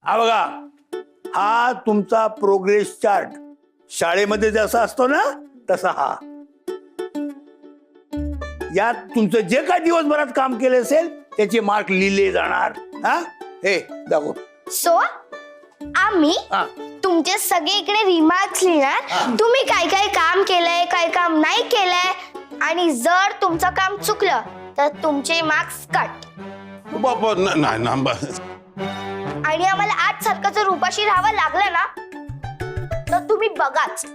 हा बघा, हा तुमचा प्रोग्रेस चार्ट. शाळेमध्ये जसा असतो ना तसा हा. यात तुमचं जे काही दिवसभरात काम केलं असेल त्याचे मार्क लिहिले जाणार. हा, हे दाखव. सो आम्ही हा. तुमचे सगळे इकडे रिमार्क्स लिहिणार. तुम्ही काय काय काम केलंय, काय काम नाही केलंय, आणि जर तुमचं काम चुकलं तर तुमचे मार्क्स कट. बाबा नाही ना. आणि आम्हाला आज सारखं जर उपाशी राहावं लागलं ना तर तुम्ही बघाच.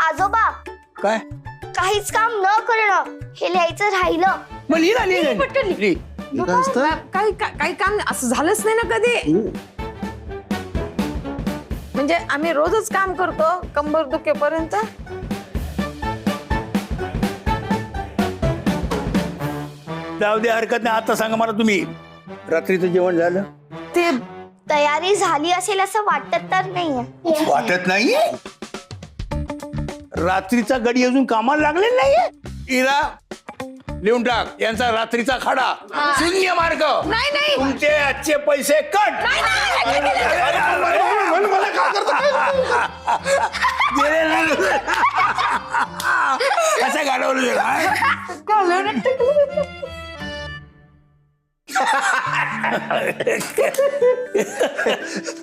आजोबा, काय काहीच काम न करणं हे लिहायचं राहिलं. मग लिही ना, लिही पटकन ना. लिही. काही काम असं झालंच नाही ना कधी. म्हणजे आम्ही रोजच काम करतो कंबर दुखेपर्यंत. जाऊ दे, हरकत नाही. आता सांगा मला, तुम्ही रात्रीचं जेवण झालं? ते तयारी झाली असेल असं वाटत तर नाहीये. वाटत नाही. रात्रीचा गडी अजून कामाला लागलेला नाहीये. इरा, लिहून टाक यांचा रात्रीचा खाडा. 0 मार्क. नाही नाही. तुमचे आजचे पैसे कट. कसं गाडवलं?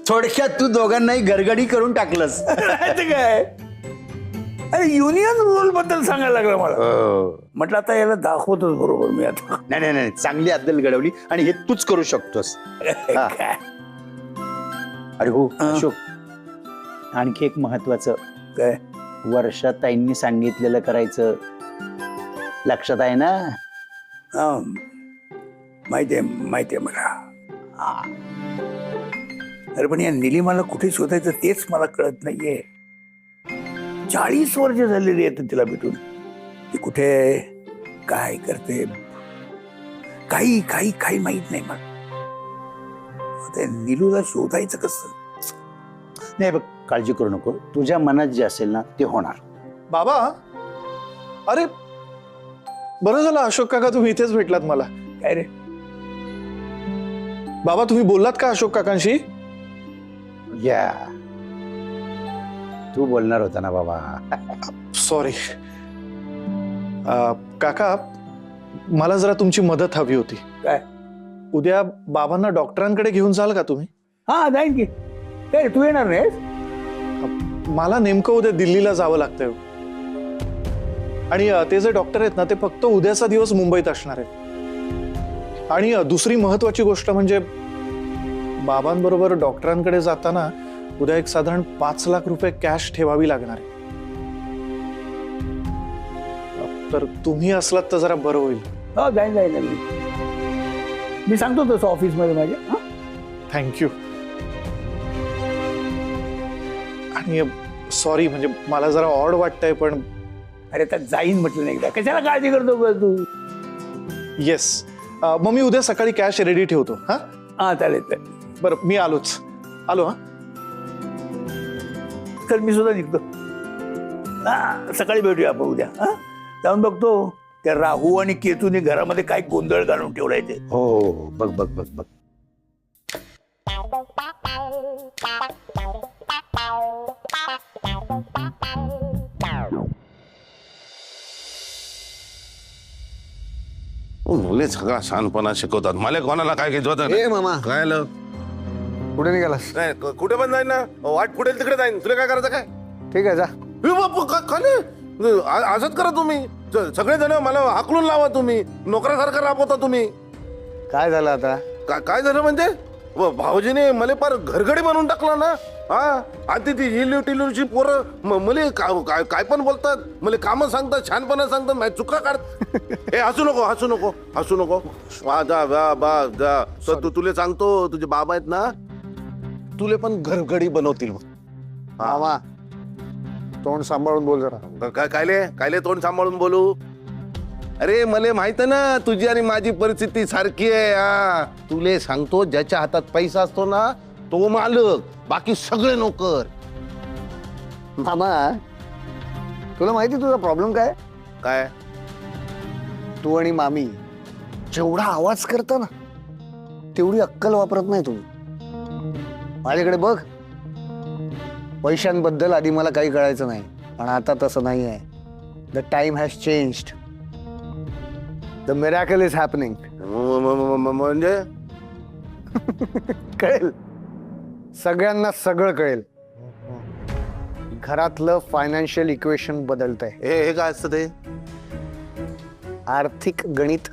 थोडक्यात तू दोघांनाही गरगडी करून टाकलंस. काय? अरे युनियन रूल बद्दल सांगायला लागलं मला. म्हटलं आता याला दाखवतोच बरोबर मी आता. नाही नाही नाही, चांगली अद्दल घडवली आणि हे तूच करू शकतोस. हा. काय? अरे हो अशोक, आणखी एक महत्वाचं. काय? वर्षाताईंनी सांगितलेलं करायचं, लक्षात आहे ना? हा, माहितीये मला. अरे पण या निलिमाला कुठे शोधायचं तेच मला कळत नाहीये. 40 वर्ष झालेली आहेत तिला भेटून. ती कुठे आहे, काय करते, काही काही काही माहित नाही मला. आता निलूला शोधायचं कसं? नाही बघ, काळजी करू नको. तुझ्या मनात जे असेल ना ते होणार. बाबा, अरे बरं झालं अशोक काका तुम्ही इथेच भेटलात मला. काय रे? बाबा तुम्ही बोललात का अशोक काकांशी? या, तू बोलणार होता ना बाबा. सॉरी काका, मला जरा तुमची मदत हवी होती. काय? उद्या बाबांना डॉक्टरांकडे घेऊन जाल का तुम्ही? हा, जाईन की. काय रे, तू येणार नाहीस? मला नेमकं उद्या दिल्लीला जावं लागतंय. आणि ते जे डॉक्टर आहेत ना ते फक्त उद्याचा दिवस मुंबईत असणार आहेत. आणि दुसरी महत्वाची गोष्ट म्हणजे बाबांबरोबर डॉक्टरांकडे जाताना उद्या एक साधारण 5 लाख रुपये कॅश ठेवावी लागणार आहे. तर तुम्ही असलात तर जरा बरं होईल. हो, जाईन. मी सांगतो तसं ऑफिसमध्ये माझ्या. हा? थँक्यू. आणि सॉरी, म्हणजे मला जरा ऑड वाटतंय पण. अरे तर जाईन म्हटलं नाही एकदा, कशाला काळजी करतो ग तू? येस, मग मी उद्या सकाळी कॅश रेडी ठेवतो. हा हा, चालेल. बरं, मी आलो. हा. तर मी सुद्धा निघतो. हा, सकाळी भेटूया आपण उद्या. हा, जाऊन बघतो त्या राहू आणि केतूने घरामध्ये काय गोंधळ घालून ठेवलाय ते. हो, बघ बघ बघ बघ. मुले सगळा शहाणपणा शिकवतात. मला कोणाला काय घ्यायचं ए मामा, काय आलं? कुठे निघालास? नाही, कुठे पण जाईन ना. वाट फुटेल तिकडे जाईन. तुला काय करायचं? काय ठीक आहे, जा. असंच करा तुम्ही सगळे जण. मला हाकलून लावा तुम्ही. नोकरासारखा राबवता तुम्ही. काय झालं आता? काय झालं म्हणजे? भाऊजीने मला फार घरगडी बनवून टाकला ना. हा, आधी ती टिलूची पोरं मला काय पण बोलतात. मला कामं सांगतात, छानपणा सांगतात, माझ्या चुका काढतात. हे हसू नको. जा. तर तुला सांगतो, तुझे बाबा आहेत ना, तुले पण घरगडी बनवतील. मामा, तोंड सांभाळून बोल जरा. कायले तोंड सांभाळून बोलू? अरे मला माहित आहे ना तुझी आणि माझी परिस्थिती सारखी आहे. हा, तुले सांगतो, ज्याच्या हातात पैसा असतो ना तो मालक, बाकी सगळे नोकर. मामा, तुला माहिती तुझा प्रॉब्लेम काय? काय? तू आणि मामी जेवढा आवाज करता ना तेवढी अक्कल वापरत नाही तुम्ही. माझ्याकडे बघ. पैशांबद्दल आधी मला काही कळायचं नाही, पण आता तसं नाही आहे. The time has changed. The miracle is happening. म्हणजे कळेल, सगळ्यांना सगळं कळेल. घरातलं फायनान्शियल इक्वेशन बदलत आहे. हे काय असतं ते? आर्थिक गणित.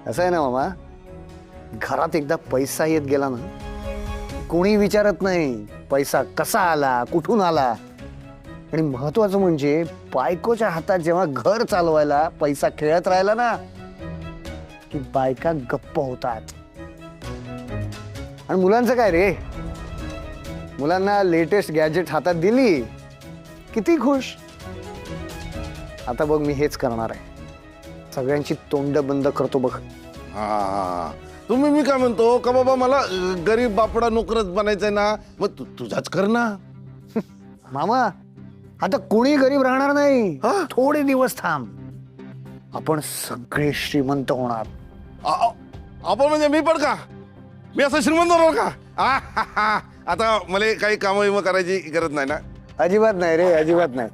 असं आहे ना मामा, घरात एकदा पैसा येत गेला ना, कोणी विचारत नाही पैसा कसा आला, कुठून आला. आणि महत्वाचं म्हणजे बायकोच्या हातात जेव्हा घर चालवायला पैसा खेळत राहिला ना, की बायका गप्प होतात. आणि मुलांचं काय रे, मुलांना लेटेस्ट गॅजेट हातात दिली किती खुश. आता बघ मी हेच करणार आहे, सगळ्यांची तोंड बंद करतो बघ. हा, तुम्ही मी काय म्हणतो का बाबा, मला गरीब बापडा नोकरच बनायचंय ना, मग तुझाच कर ना. मामा आता कोणी गरीब राहणार नाही. हा? थोडे दिवस थांब, आपण सगळे श्रीमंत होणार. आपण म्हणजे मी पण का, मी असं श्रीमंत होणार का? आता मला काही काम विमा करायची गरज नाही ना? अजिबात नाही रे, अजिबात नाही.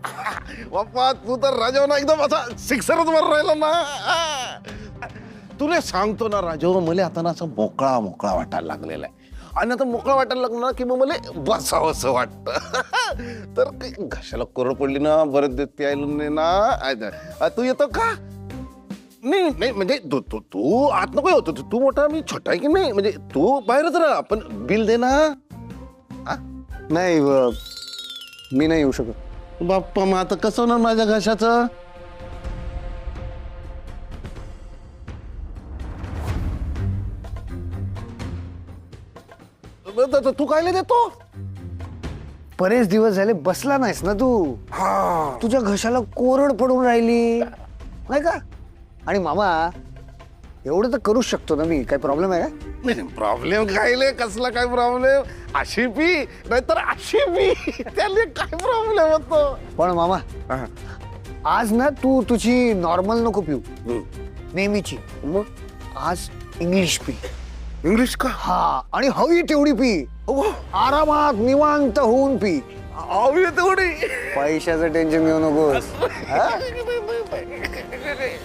बाप्पा तू तर राजाव ना एकदम असा सिक्सरच वर राहिला ना. तुला सांगतो ना राजाव, मला आता ना असं मोकळा मोकळा वाटायला लागलेला आहे. आणि आता मोकळा वाटायला लागला ना की मग मला बसावं असं वाटतं. तर काही घशाला कोरड पडली ना, बरं देते आयला ना. तू येतो का? नाही नाही म्हणजे तू आत नको होतो, तू मोठा मी छोटा आहे की नाही, म्हणजे तू बाहेरच राहा, पण बिल दे ना. नाही मी नाही येऊ शकत. बाप्पा मग आता कसं होणार माझ्या घशाचं? तू कायला देतो? बरेच दिवस झाले बसला नाहीस ना तू. तुझ्या घशाला कोरड पडून राहिली नाही का. आणि मामा एवढं तर करूच शकतो ना मी, काही प्रॉब्लेम आहे का? नाही प्रॉब्लेम काय, कसला काय प्रॉब्लेम? अशी पी नाहीतर अशी पी, त्याला काय प्रॉब्लेम होतो? पण मामा आज ना तू तुझी नॉर्मल नको पिऊ, नेहमीची. मग आज इंग्लिश पी. इंग्लिश का? हा, आणि हवी तेवढी पी. आरामात निवांत होऊन पी. हवी तेवढी. पैशाचं टेन्शन घेऊ नकोस.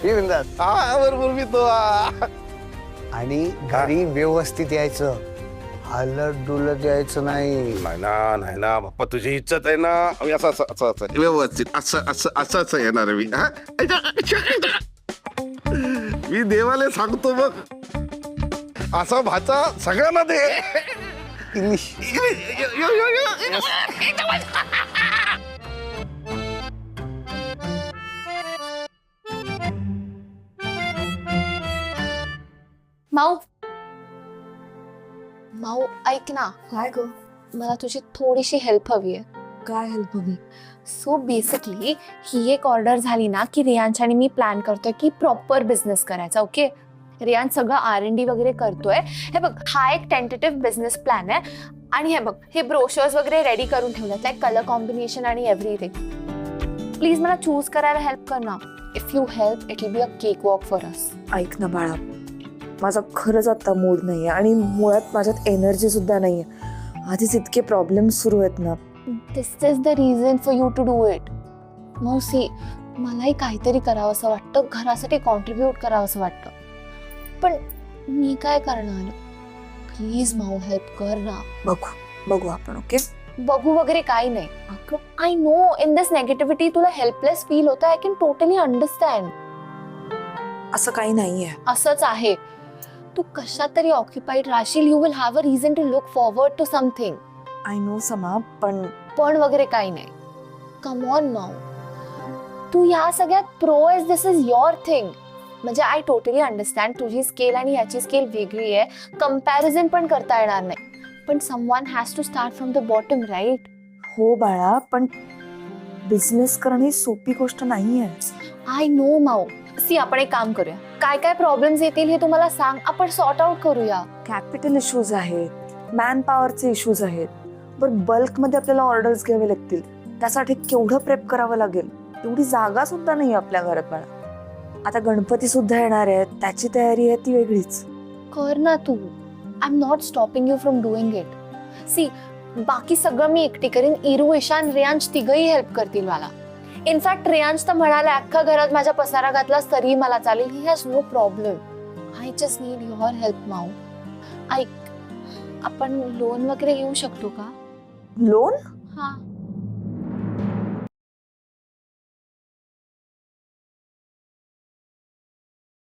ये बिंदास. हा बरोबर मी तो. आणि घरी व्यवस्थित यायचं, हलत डुलत यायचं नाही. नाही ना बाप्पा, तुझी इज्जत आहे ना. असं असं असं असं व्यवस्थित असं असं असं असं येणार मी. मी देवाला सांगतो बघ, असा भाचा सगळ्यांना दे. इंग्लिश. माऊ माऊ ऐक ना. काय ग, मला तुझी थोडीशी हेल्प हवी आहे. काय हेल्प हवी? सो बेसिकली ही एक ऑर्डर झाली ना की रियांश आणि मी प्लॅन करतोय की प्रॉपर बिझनेस करायचा. ओके, रियांश सगळं R&D वगैरे करतोय. हे बघ, हा एक टेंटेटिव्ह बिझनेस प्लॅन आहे. आणि हे बघ, हे ब्रोशर्स वगैरे रेडी करून ठेवलेत, लाईक कलर कॉम्बिनेशन आणि एव्हरीथिंग. प्लीज मला चूज करायला हेल्प कर ना. If you help it will be a cake walk for us. ऐक ना बाळा, माझा खरंच आता मूड नाहीये आणि मुळात माझ्यात एनर्जी सुद्धा नाहीये. आधीच इतके प्रॉब्लेम सुरू आहेत ना. This is the reason for you to do it. मौसी, मलाही काहीतरी करावं असं वाटतं, घरासाठी कॉन्ट्रीब्यूट करावं असं वाटतं, पण मी काय करणार? प्लीज माऊ हेल्प कर ना. बघू आपण. ओके, बघू वगैरे काही नाही. I know in this negativity तुला हेल्पलेस फील होतं. I can totally understand. असं काही नाहीये. असंच आहे. तू कशात तरी ऑक्युपाईड राहशील. You will have a reason to look forward to something. I know समा, पण वगैरे काही नाही. कम ऑन नाऊ, तू या सगळ्यात प्रो आहेस. दिस इज युअर थिंग. म्हणजे आय टोटली अंडरस्टँड तुझी स्केल आणि याची स्केल वेगळी आहे, कम्पॅरिझन पण करता येणार नाही. पण someone has to start from the bottom, right? हो बाळा, पण बिझनेस करणं ही सोपी गोष्ट नाहीये. I know Mau. सी, आपण एक काम करूया. काय काय प्रॉब्लेम्स येतील हे तुम्हाला सांग, आपण सॉर्ट आउट करूया. कॅपिटल इश्यूज आहेत, मॅन पॉवरचे इश्यूज आहेत. बरं, बल्कमध्ये आपल्याला ऑर्डर्स घ्यावे लागतील, त्यासाठी केवढं प्रेप करावं लागेल. एवढी जागा सुद्धा नाही आपल्या घरात बाळा. आता गणपती सुद्धा येणार आहेत, त्याची तयारी आहे ती वेगळीच. कर ना तू. I am not stopping you from doing it. See, बाकी सगळं मी एकटी करीन. इरू, ईशान, रेयांश तिघही हेल्प करतील मला. इनफॅक्ट रेयांश तर म्हणाला अख्खा घरात माझ्या पसारा घातलास तरी मला चालेल. He has no problem. I just need your help माऊ. ऐक, आपण लोन वगैरे घेऊ शकतो का? लोन? हा.